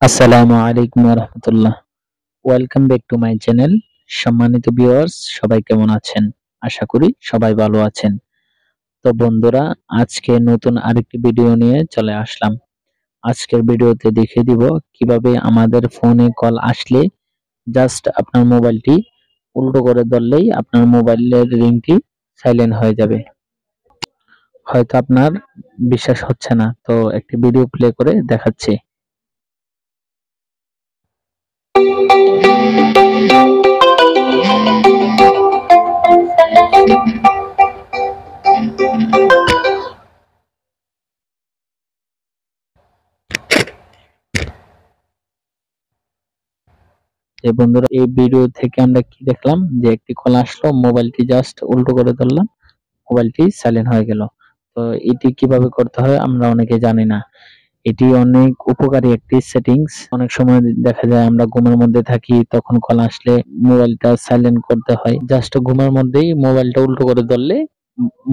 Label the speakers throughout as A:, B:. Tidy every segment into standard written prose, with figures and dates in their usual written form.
A: আসসালামু আলাইকুম রহমতুল্লাহ। Welcome back to my channel. সম্মানিত ভিউয়ার্স, সবাই কেমন আছেন? আশা করি সবাই ভালো আছেন। তো বন্ধুরা, আজকে নতুন আরেকটি ভিডিও নিয়ে চলে আসলাম। আজকের ভিডিওতে দেখিয়ে দিব কিভাবে আমাদের ফোনে কল আসলে জাস্ট আপনার মোবাইলটি উল্টো করে ধরলেই আপনার মোবাইলের রিংটি সাইলেন্ট হয়ে যাবে। হয়তো আপনার বিশ্বাস হচ্ছে না, তো একটি ভিডিও প্লে করে দেখাচ্ছি। যে বন্ধুরা, এই ভিডিও থেকে আমরা কি দেখলাম, যে একটি কল আসলো, মোবাইলটি জাস্ট উল্টো করে ধরলাম, মোবাইলটি সাইলেন্ট হয়ে গেল। তো এটি কিভাবে করতে হয় আমরা অনেকে জানি না। এটি অনেক উপকারী একটি সেটিংস। অনেক সময় দেখা যায় আমরা ঘুমের মধ্যে থাকি, তখন কল আসলে মোবাইলটা সাইলেন্ট করতে হয়। জাস্ট ঘুমের মধ্যেই মোবাইলটা উল্টো করে ধরলে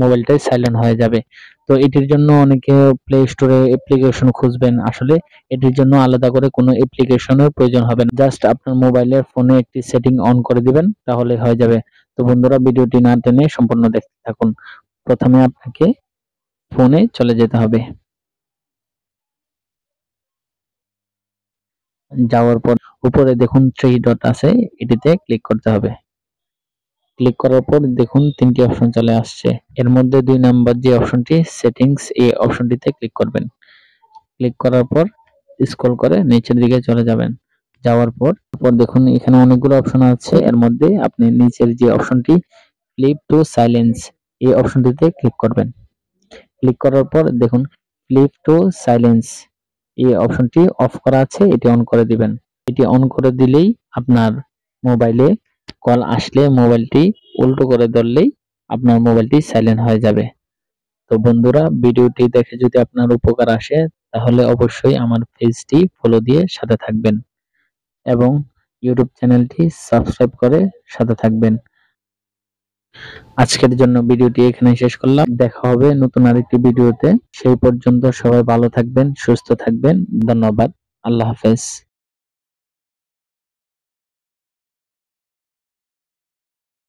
A: মোবাইলটাই সাইলেন্ট হয়ে যাবে। তো এটির জন্য অনেকে প্লে স্টোরে অ্যাপ্লিকেশন খুঁজবেন। আসলে এটির জন্য আলাদা করে কোনো অ্যাপ্লিকেশনের প্রয়োজন হবে না। জাস্ট আপনার মোবাইলের ফোনে একটি সেটিং অন করে দিবেন, তাহলে হয়ে যাবে। তো বন্ধুরা, ভিডিওটি না টেনে সম্পূর্ণ দেখতে থাকুন। প্রথমে আপনাকে ফোনে চলে যেতে হবে। যাওয়ার পর উপরে দেখুন থ্রি ডট আছে, এটিতে ক্লিক করতে হবে। ক্লিক করার পর দেখুন তিনটি অপশন চলে আসছে। এর মধ্যে 2 নাম্বার যে অপশনটি সেটিংস, এই অপশনটিতে ক্লিক করবেন। ক্লিক করার পর স্ক্রল করে নিচের দিকে চলে যাবেন। যাওয়ার পর দেখুন এখানে অনেকগুলো অপশন আছে। এর মধ্যে আপনি নিচের যে অপশনটি ফ্লিপ টু সাইলেন্স, এই অপশনটিতে ক্লিক করবেন। ক্লিক করার পর দেখুন ফ্লিপ টু সাইলেন্স, এই অপশনটি অফ করা আছে, এটি অন করে দিবেন। এটি অন করে দিলেই আপনার মোবাইলে কল আসলে মোবাইলটি উল্টো করে ধরলেই আপনার মোবাইলটি সাইলেন্ট হয়ে যাবে। তো বন্ধুরা, ভিডিওটি দেখে যদি আপনার উপকার আসে, তাহলে অবশ্যই আমার পেজটি ফলো দিয়ে সাথে থাকবেন এবং ইউটিউব চ্যানেলটি সাবস্ক্রাইব করে সাথে থাকবেন। আজকের জন্য ভিডিওটি এখানে শেষ করলাম। দেখা হবে নতুন আরেকটি ভিডিওতে। সেই পর্যন্ত সবাই ভালো থাকবেন, সুস্থ থাকবেন। ধন্যবাদ। আল্লাহ হাফেজ।